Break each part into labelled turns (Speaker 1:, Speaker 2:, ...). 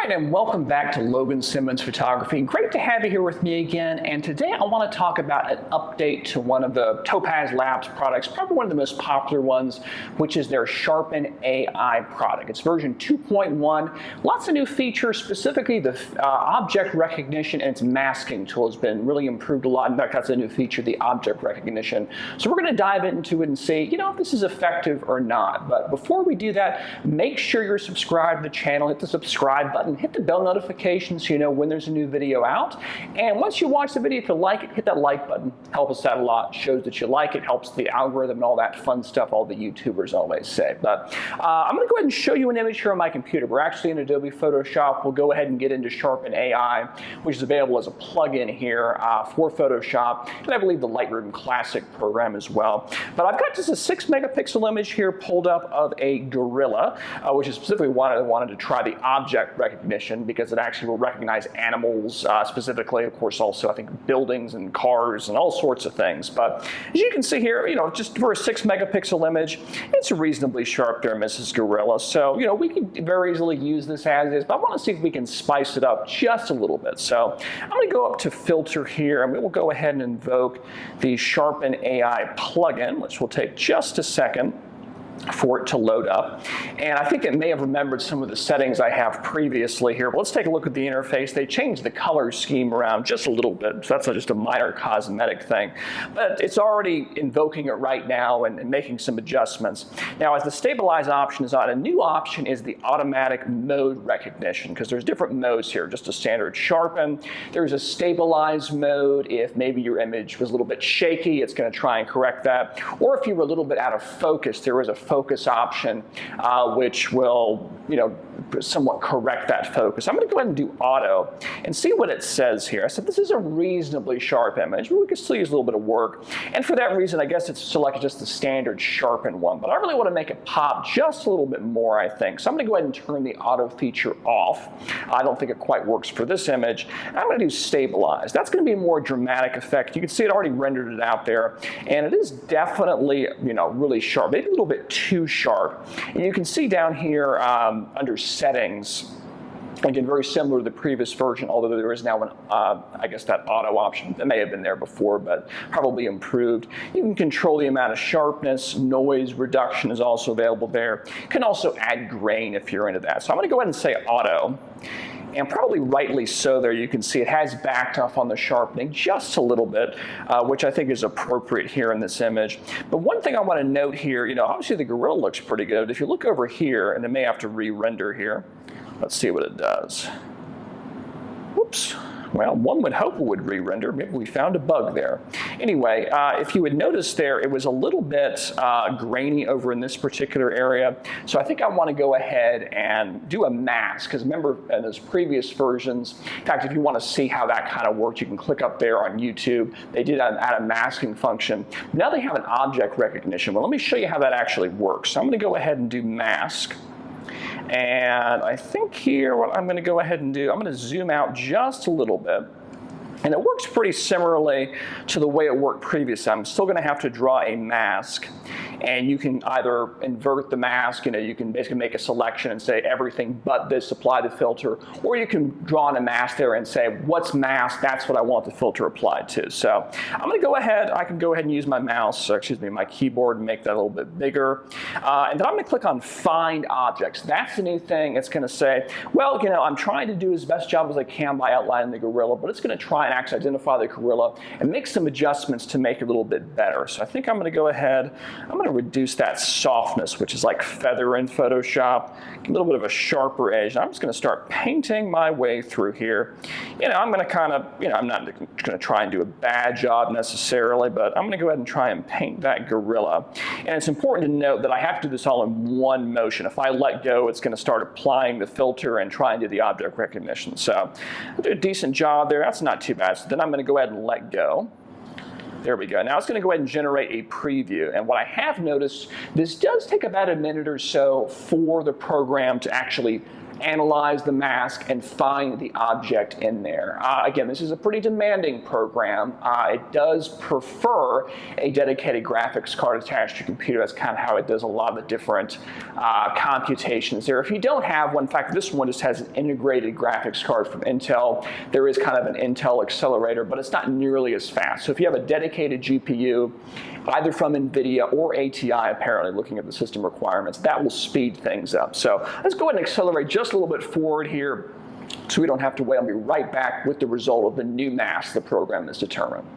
Speaker 1: right, and welcome back to Logan Simmons Photography. Great to have you here with me again, and today I want to talk about an update to one of the Topaz Labs products, probably one of the most popular ones, which is their Sharpen AI product. It's version 2.1, lots of new features, specifically the object recognition and its masking tool has been really improved a lot. In fact, that's a new feature, the object recognition. So we're going to dive into it and see, if this is effective or not. But before we do that, make sure you're subscribed to the channel, hit the subscribe button, hit the bell notification so you know when there's a new video out. And once you watch the video, if you like it, hit that like button. Help us out a lot. Shows that you like it, helps the algorithm and all that fun stuff all the YouTubers always say. But I'm going to go ahead and show you an image here on my computer. We're actually in Adobe Photoshop. We'll go ahead and get into Sharpen AI, which is available as a plugin here for Photoshop, and I believe the Lightroom Classic program as well. But I've got just a 6 megapixel image here pulled up of a gorilla, which is specifically why I wanted to try the object recognition, because it actually will recognize animals specifically, of course, also I think buildings and cars and all sorts of things. But as you can see here, just for a 6 megapixel image, it's reasonably sharp there, Mrs. Gorilla. So, we can very easily use this as is, but I want to see if we can spice it up just a little bit. So I'm going to go up to filter here, and we will go ahead and invoke the Sharpen AI plugin, which will take just a second for it to load up. And I think it may have remembered some of the settings I have previously here, but let's take a look at the interface. They changed the color scheme around just a little bit, so that's just a minor cosmetic thing. But it's already invoking it right now and making some adjustments. Now, as the stabilize option is on, a new option is the automatic mode recognition, because there's different modes here, just a standard sharpen. There's a stabilize mode. If maybe your image was a little bit shaky, it's going to try and correct that. Or if you were a little bit out of focus, there is a focus option, which will, somewhat correct that focus. I'm going to go ahead and do auto and see what it says here. I said this is a reasonably sharp image, but we could still use a little bit of work. And for that reason, I guess it's selected just the standard sharpen one. But I really want to make it pop just a little bit more, I think. So I'm going to go ahead and turn the auto feature off. I don't think it quite works for this image. I'm going to do stabilize. That's going to be a more dramatic effect. You can see it already rendered it out there. And it is definitely, really sharp, maybe a little bit too sharp. And you can see down here under settings, again, very similar to the previous version, although there is now an, I guess that auto option that may have been there before, but probably improved. You can control the amount of sharpness. Noise reduction is also available there. You can also add grain if you're into that. So I'm going to go ahead and say auto. And probably rightly so there, you can see it has backed off on the sharpening just a little bit, which I think is appropriate here in this image. But one thing I want to note here, obviously the gorilla looks pretty good. If you look over here, and it may have to re-render here, let's see what it does. Whoops. Well, one would hope it would re-render. Maybe we found a bug there. Anyway, if you would notice there, it was a little bit grainy over in this particular area. So I think I want to go ahead and do a mask, because remember in those previous versions, in fact, if you want to see how that kind of works, you can click up there on YouTube. They did add a masking function. Now they have an object recognition. Well, let me show you how that actually works. So I'm going to go ahead and do mask. And I think here what I'm going to go ahead and do, I'm going to zoom out just a little bit. And it works pretty similarly to the way it worked previously. I'm still going to have to draw a mask. And you can either invert the mask, you can basically make a selection and say everything but this, apply the filter. Or you can draw on a mask there and say, what's mask? That's what I want the filter applied to. So I'm going to go ahead, I can go ahead and use my mouse, my keyboard, and make that a little bit bigger. And then I'm going to click on Find Objects. That's the new thing. It's going to say, well, I'm trying to do as best job as I can by outlining the gorilla, but it's going to try and actually identify the gorilla and make some adjustments to make it a little bit better. So I think I'm going to go ahead, I'm going to reduce that softness, which is like feather in Photoshop, a little bit of a sharper edge. I'm just going to start painting my way through here. I'm going to kind of, I'm not going to try and do a bad job necessarily, but I'm going to go ahead and try and paint that gorilla. And it's important to note that I have to do this all in one motion. If I let go, it's going to start applying the filter and try and do the object recognition. So I did a decent job there. That's not too bad. So then I'm going to go ahead and let go. There we go. Now it's going to go ahead and generate a preview. And what I have noticed, this does take about a minute or so for the program to actually analyze the mask, and find the object in there. Again, this is a pretty demanding program. It does prefer a dedicated graphics card attached to your computer. That's kind of how it does a lot of the different computations there. If you don't have one, in fact, this one just has an integrated graphics card from Intel. There is kind of an Intel accelerator, but it's not nearly as fast. So if you have a dedicated GPU, either from NVIDIA or ATI, apparently, looking at the system requirements, that will speed things up. So let's go ahead and accelerate just a little bit forward here so we don't have to wait. I'll be right back with the result of the new mask the program has determined.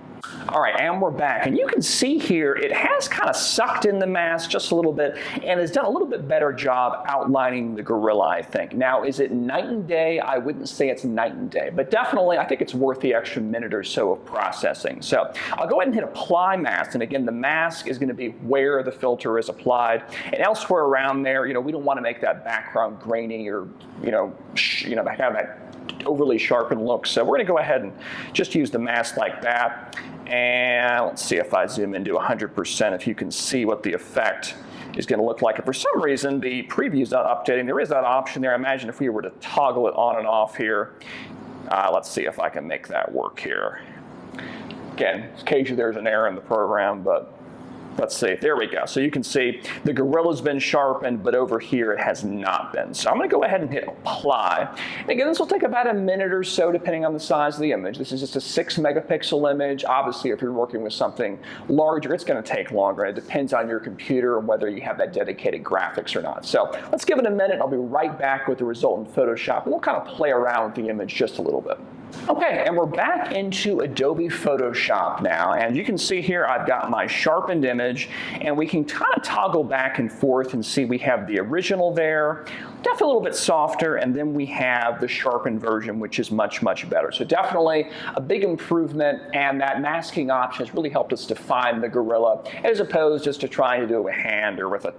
Speaker 1: All right, and we're back. And you can see here, it has kind of sucked in the mask just a little bit and has done a little bit better job outlining the gorilla, I think. Now, is it night and day? I wouldn't say it's night and day, but definitely I think it's worth the extra minute or so of processing. So I'll go ahead and hit apply mask. And again, the mask is going to be where the filter is applied. And elsewhere around there, we don't want to make that background grainy or, have that overly sharpened look. So we're going to go ahead and just use the mask like that. And let's see if I zoom into 100%, if you can see what the effect is going to look like. If for some reason the preview is not updating, there is that option there. Imagine if we were to toggle it on and off here. Let's see if I can make that work here. Again, occasionally there's an error in the program, but let's see, there we go. So you can see the gorilla's been sharpened, but over here it has not been. So I'm going to go ahead and hit apply. And again, this will take about a minute or so depending on the size of the image. This is just a 6 megapixel image. Obviously, if you're working with something larger, it's going to take longer. It depends on your computer and whether you have that dedicated graphics or not. So let's give it a minute. I'll be right back with the result in Photoshop. And we'll kind of play around with the image just a little bit. Okay, and we're back into Adobe Photoshop now, and you can see here I've got my sharpened image, and we can kind of toggle back and forth and see we have the original there, definitely a little bit softer, and then we have the sharpened version, which is much, much better. So definitely a big improvement, and that masking option has really helped us define the gorilla, as opposed just to trying to do it with hand or with a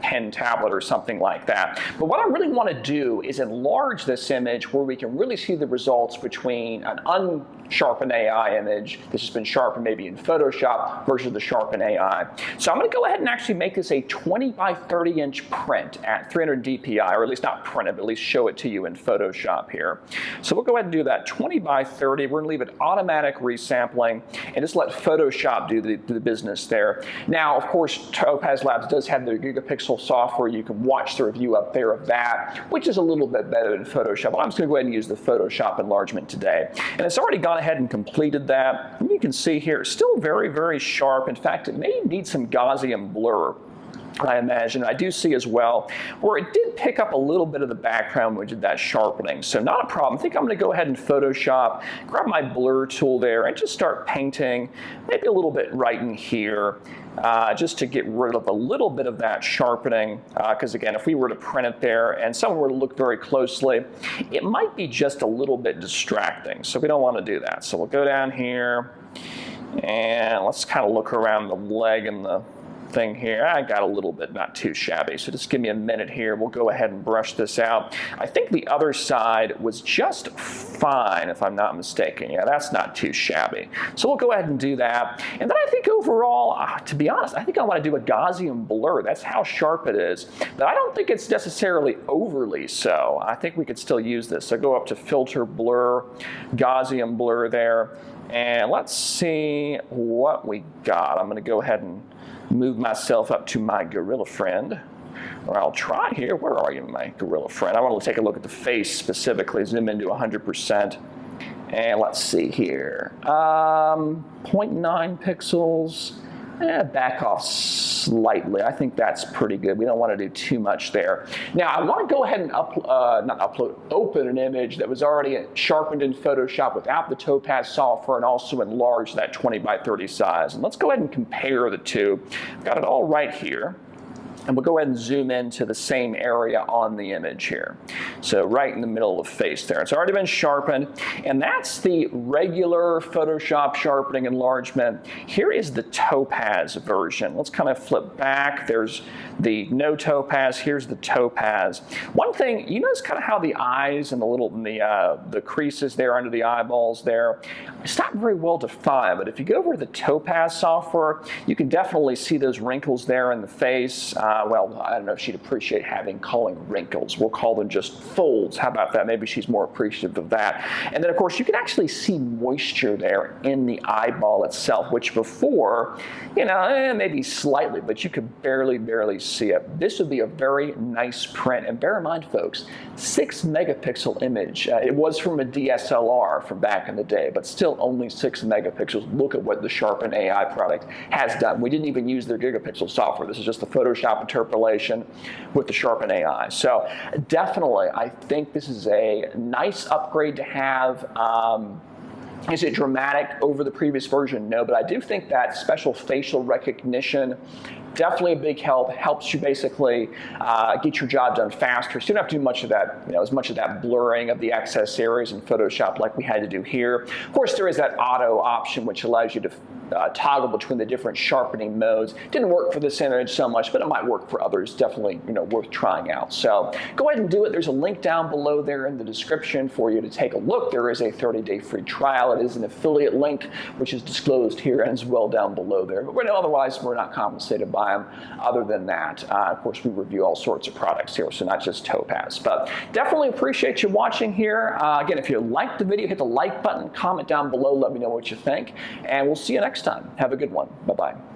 Speaker 1: pen tablet or something like that. But what I really want to do is enlarge this image where we can really see the results between an unsharpened AI image that's just been sharpened maybe in Photoshop versus the Sharpen AI. So I'm going to go ahead and actually make this a 20 by 30 inch print at 300 DPI, or at least not print it, but at least show it to you in Photoshop here. So we'll go ahead and do that 20 by 30. We're going to leave it automatic resampling and just let Photoshop do the business there. Now, of course, Topaz Labs does have their gigapixel software. You can watch the review up there of that, which is a little bit better than Photoshop. But I'm just going to go ahead and use the Photoshop enlargement today. And it's already gone ahead and completed that. And you can see here, it's still very, very sharp. In fact, it may need some Gaussian blur, I imagine. I do see as well where it did pick up a little bit of the background when we did that sharpening. So not a problem. I think I'm going to go ahead and Photoshop, grab my blur tool there, and just start painting maybe a little bit right in here. Just to get rid of a little bit of that sharpening, because again, if we were to print it there and someone were to look very closely, it might be just a little bit distracting. So we don't want to do that. So we'll go down here and let's kind of look around the leg and the thing here. I got a little bit, not too shabby. So just give me a minute here. We'll go ahead and brush this out. I think the other side was just fine, if I'm not mistaken. Yeah, that's not too shabby. So we'll go ahead and do that. And then I think overall, to be honest, I think I want to do a Gaussian blur. That's how sharp it is. But I don't think it's necessarily overly so. I think we could still use this. So go up to Filter, Blur, Gaussian blur there. And let's see what we got. I'm going to go ahead and move myself up to my gorilla friend, or I'll try here. Where are you, my gorilla friend? I want to take a look at the face specifically, zoom into 100%. And let's see here. 0.9 pixels. Back off slightly. I think that's pretty good. We don't want to do too much there. Now, I want to go ahead and open an image that was already sharpened in Photoshop without the Topaz software and also enlarge that 20 by 30 size. And let's go ahead and compare the two. I've got it all right here. And we'll go ahead and zoom into the same area on the image here. So right in the middle of the face there. It's already been sharpened. And that's the regular Photoshop sharpening enlargement. Here is the Topaz version. Let's kind of flip back. There's the no Topaz. Here's the Topaz. One thing, you notice kind of how the eyes and the creases there under the eyeballs there, it's not very well defined. But if you go over to the Topaz software, you can definitely see those wrinkles there in the face. well, I don't know if she'd appreciate calling wrinkles. We'll call them just folds. How about that? Maybe she's more appreciative of that. And then, of course, you can actually see moisture there in the eyeball itself, which before, maybe slightly, but you could barely see it. This would be a very nice print. And bear in mind, folks, 6-megapixel image. It was from a DSLR from back in the day, but still only 6 megapixels. Look at what the Sharpen AI product has done. We didn't even use their gigapixel software. This is just the Photoshop interpolation with the Sharpen AI. So definitely, I think this is a nice upgrade to have. Is it dramatic over the previous version? No, but I do think that special facial recognition, definitely a big help. Helps you basically get your job done faster. So you don't have to do much of that, as much of that blurring of the excess areas in Photoshop like we had to do here. Of course, there is that auto option, which allows you to toggle between the different sharpening modes. Didn't work for this image so much, but it might work for others. Definitely, worth trying out. So go ahead and do it. There's a link down below there in the description for you to take a look. There is a 30-day free trial. It is an affiliate link, which is disclosed here and as well down below there. But otherwise, we're not compensated by them. Other than that, of course, we review all sorts of products here, so not just Topaz. But definitely appreciate you watching here. Again, if you liked the video, hit the like button, comment down below, let me know what you think, and we'll see you next time. Have a good one. Bye-bye.